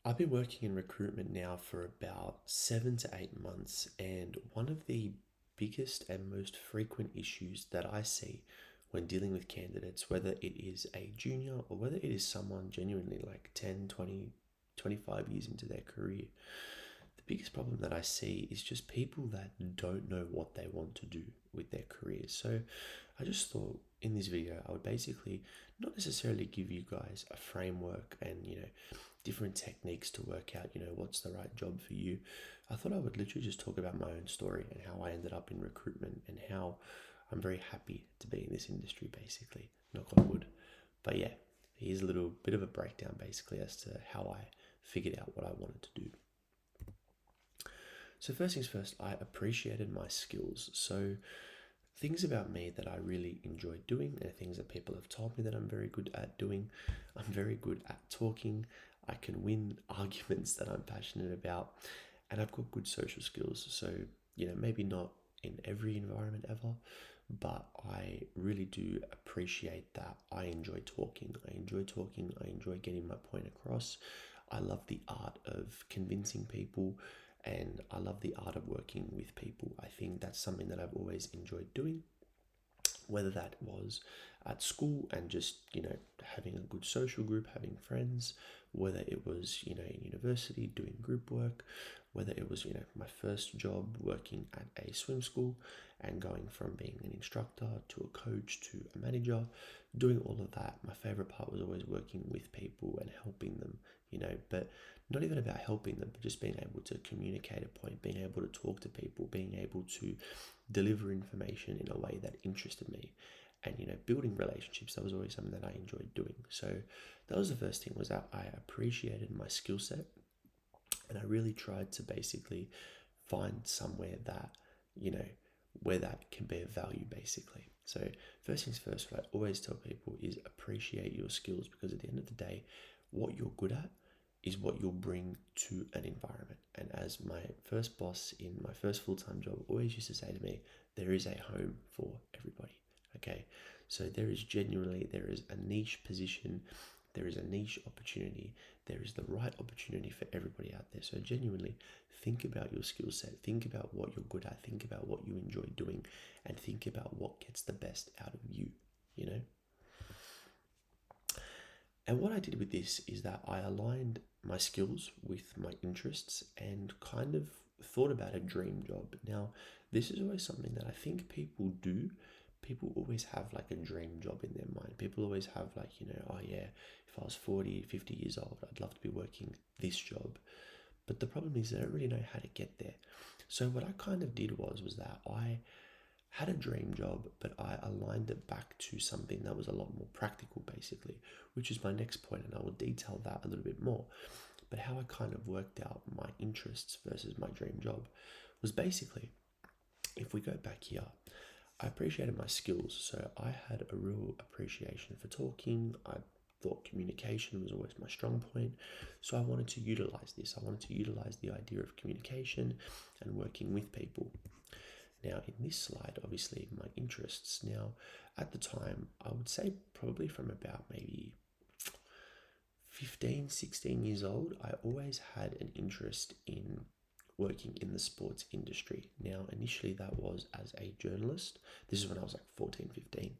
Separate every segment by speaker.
Speaker 1: I've been working in recruitment now for about 7 to 8 months, and one of the biggest and most frequent issues that I see when dealing with candidates, whether it is a junior or whether it is someone genuinely like 10, 20, 25 years into their career, the biggest problem that I see is just people that don't know what they want to do with their careers. So I just thought in this video, I would basically not necessarily give you guys a framework and, different techniques to work out, what's the right job for you. I thought I would literally just talk about my own story and how I ended up in recruitment and how I'm very happy to be in this industry, basically. Knock on wood. But yeah, here's a little bit of a breakdown basically as to how I figured out what I wanted to do. So first things first, I appreciated my skills. So things about me that I really enjoy doing and things that people have told me that I'm very good at doing. I'm very good at talking. I can win arguments that I'm passionate about, and I've got good social skills. So, maybe not in every environment ever, but I really do appreciate that. I enjoy talking. I enjoy getting my point across. I love the art of convincing people, and I love the art of working with people. I think that's something that I've always enjoyed doing, whether that was at school and just, having a good social group, having friends, whether it was, in university doing group work, whether it was, my first job working at a swim school and going from being an instructor to a coach to a manager, doing all of that. My favorite part was always working with people and helping them, but not even about helping them, but just being able to communicate a point, being able to talk to people, being able to deliver information in a way that interested me, and building relationships. That was always something that I enjoyed doing. So that was the first thing, was that I appreciated my skill set, and I really tried to basically find somewhere that, where that can be of value, basically. So first things first, what I always tell people is appreciate your skills, because at the end of the day, what you're good at is what you'll bring to an environment. And as my first boss in my first full-time job always used to say to me, there is a home for everybody. Okay, so there is a niche position, there is a niche opportunity, there is the right opportunity for everybody out there. So genuinely think about your skill set, think about what you're good at, think about what you enjoy doing, and think about what gets the best out of you, you know? And what I did with this is that I aligned my skills with my interests and kind of thought about a dream job. Now, this is always something that I think people do. People always have like a dream job in their mind. People always have like, oh yeah, if I was 40, 50 years old, I'd love to be working this job. But the problem is they don't really know how to get there. So what I kind of did was that I had a dream job, but I aligned it back to something that was a lot more practical, basically, which is my next point, and I will detail that a little bit more. But how I kind of worked out my interests versus my dream job was basically, if we go back here, I appreciated my skills. So I had a real appreciation for talking. I thought communication was always my strong point. So I wanted to utilize this. I wanted to utilize the idea of communication and working with people. Now, in this slide, obviously, my interests. Now, at the time, I would say probably from about maybe 15, 16 years old, I always had an interest in working in the sports industry. Now, initially, that was as a journalist. This is when I was like 14, 15.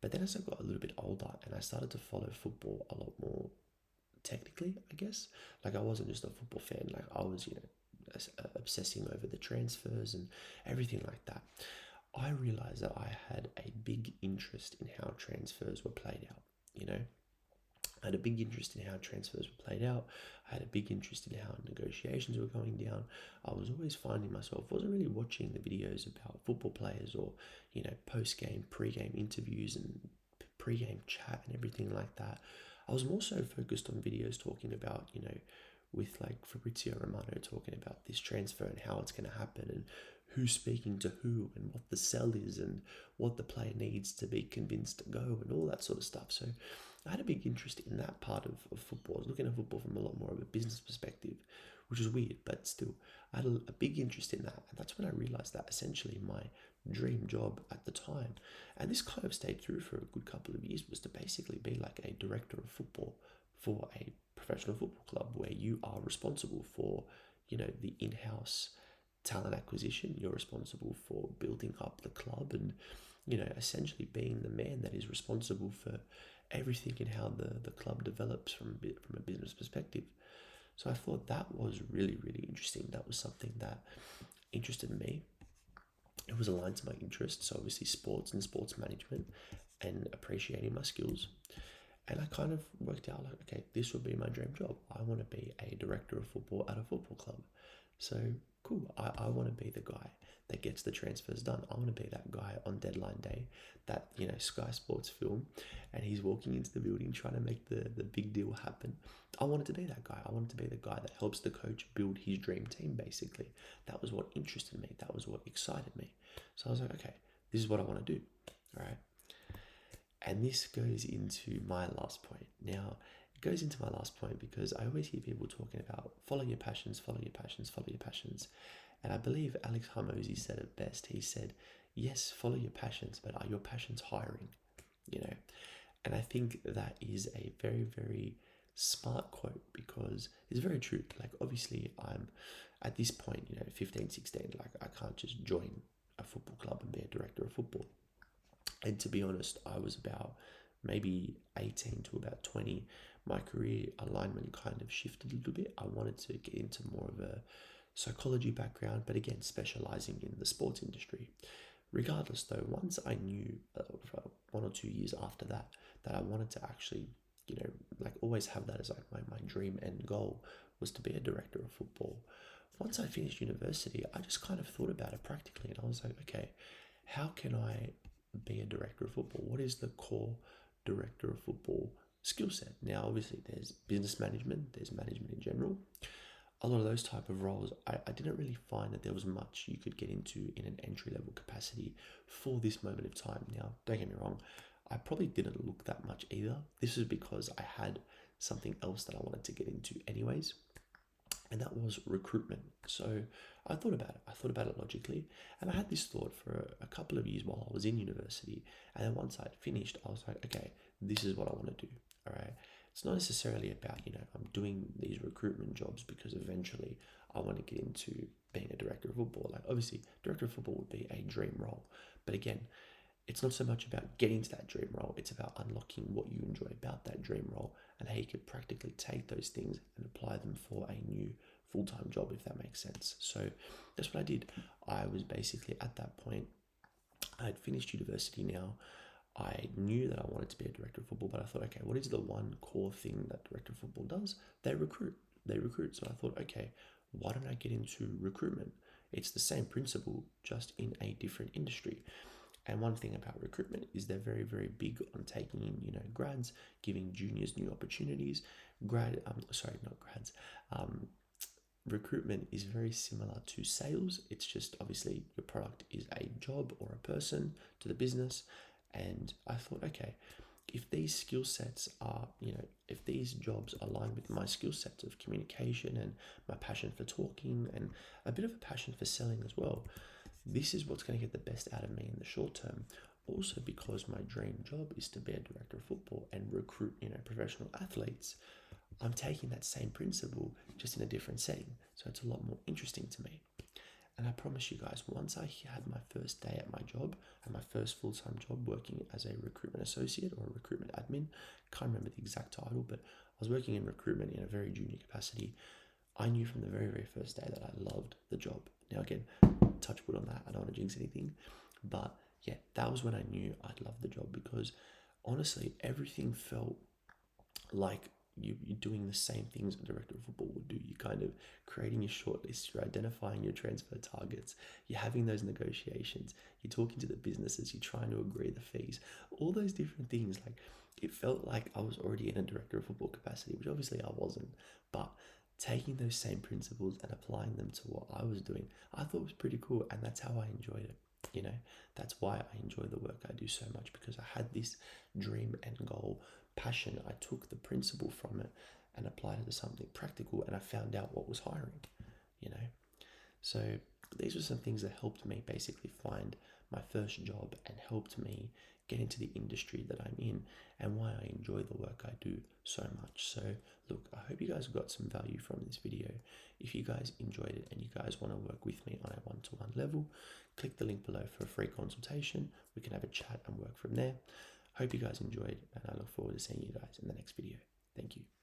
Speaker 1: But then as I got a little bit older and I started to follow football a lot more technically, I guess, like I wasn't just a football fan, like I was, obsessing over the transfers and everything like that. I realized that I had a big interest in how transfers were played out, I had a big interest in how transfers were played out. I had a big interest in how negotiations were going down. I was always finding myself, wasn't really watching the videos about football players or, post-game, pre-game interviews and pre-game chat and everything like that. I was more so focused on videos talking about, with like Fabrizio Romano talking about this transfer and how it's going to happen and who's speaking to who and what the sell is and what the player needs to be convinced to go and all that sort of stuff. So I had a big interest in that part of football. I was looking at football from a lot more of a business perspective, which is weird, but still, I had a big interest in that. And that's when I realized that essentially my dream job at the time, and this kind of stayed through for a good couple of years, was to basically be like a director of football for a professional football club where you are responsible for, the in-house talent acquisition. You're responsible for building up the club and, essentially being the man that is responsible for everything and how the club develops from a business perspective. So I thought that was really, really interesting. That was something that interested me. It was aligned to my interests, so obviously sports and sports management and appreciating my skills. And I kind of worked out like, okay, this would be my dream job. I want to be a director of football at a football club. So cool. I want to be the guy that gets the transfers done. I want to be that guy on deadline day, that, Sky Sports film, and he's walking into the building trying to make the big deal happen. I wanted to be that guy. I wanted to be the guy that helps the coach build his dream team, basically. That was what interested me. That was what excited me. So I was like, okay, this is what I want to do. All right. And this goes into my last point. Now, it goes into my last point because I always hear people talking about follow your passions, follow your passions, follow your passions. And I believe Alex Hormozi said it best. He said, yes, follow your passions, but are your passions hiring? And I think that is a very, very smart quote because it's very true. Like, obviously, I'm at this point, 15, 16, like, I can't just join a football club and be a director of football. And to be honest, I was about maybe 18 to about 20. My career alignment kind of shifted a little bit. I wanted to get into more of a psychology background, but again, specializing in the sports industry. Regardless, though, once I knew for 1 or 2 years after that, that I wanted to actually, like always have that as like my dream end goal was to be a director of football. Once I finished university, I just kind of thought about it practically and I was like, okay, how can I be a director of football? What is the core director of football skill set? Now, obviously, there's business management, there's management in general. A lot of those type of roles, I didn't really find that there was much you could get into in an entry level capacity for this moment of time. Now, don't get me wrong, I probably didn't look that much either. This is because I had something else that I wanted to get into anyways, and that was recruitment. So I thought about it. I thought about it logically, and I had this thought for a couple of years while I was in university. And then once I'd finished, I was like, okay, this is what I want to do. All right. It's not necessarily about, I'm doing these recruitment jobs because eventually I want to get into being a director of football. Like, obviously, director of football would be a dream role. But again, it's not so much about getting to that dream role. It's about unlocking what you enjoy about that dream role and how you could practically take those things and apply them for a new full-time job, if that makes sense. So that's what I did. I was basically at that point, I had finished university now. I knew that I wanted to be a director of football, but I thought, okay, what is the one core thing that director of football does? They recruit. They recruit. So I thought, okay, why don't I get into recruitment? It's the same principle, just in a different industry. And one thing about recruitment is they're very, very big on taking in, grads, giving juniors new opportunities. Not grads. Recruitment is very similar to sales. It's just obviously your product is a job or a person to the business. And I thought, okay, if these skill sets are, if these jobs align with my skill sets of communication and my passion for talking and a bit of a passion for selling as well, this is what's going to get the best out of me in the short term. Also, because my dream job is to be a director of football and recruit, professional athletes, I'm taking that same principle just in a different setting. So it's a lot more interesting to me. And I promise you guys, once I had my first day at my job and my first full-time job working as a recruitment associate or a recruitment admin, can't remember the exact title, but I was working in recruitment in a very junior capacity. I knew from the very, very first day that I loved the job. Now, again, touch wood on that. I don't want to jinx anything. But yeah, that was when I knew I'd love the job because honestly, everything felt like you're doing the same things a director of football would do. You're kind of creating your shortlist, you're identifying your transfer targets, you're having those negotiations, you're talking to the businesses, you're trying to agree the fees, all those different things. Like, it felt like I was already in a director of football capacity, which obviously I wasn't, but taking those same principles and applying them to what I was doing, I thought was pretty cool, and that's how I enjoyed it. That's why I enjoy the work I do so much, because I had this dream and goal, passion. I took the principle from it and applied it to something practical, and I found out what was hiring. So these were some things that helped me basically find my first job and helped me get into the industry that I'm in and why I enjoy the work I do so much. So look, I hope you guys got some value from this video. If you guys enjoyed it and you guys want to work with me on a one-to-one level, click the link below for a free consultation. We can have a chat and work from there. Hope you guys enjoyed, and I look forward to seeing you guys in the next video. Thank you.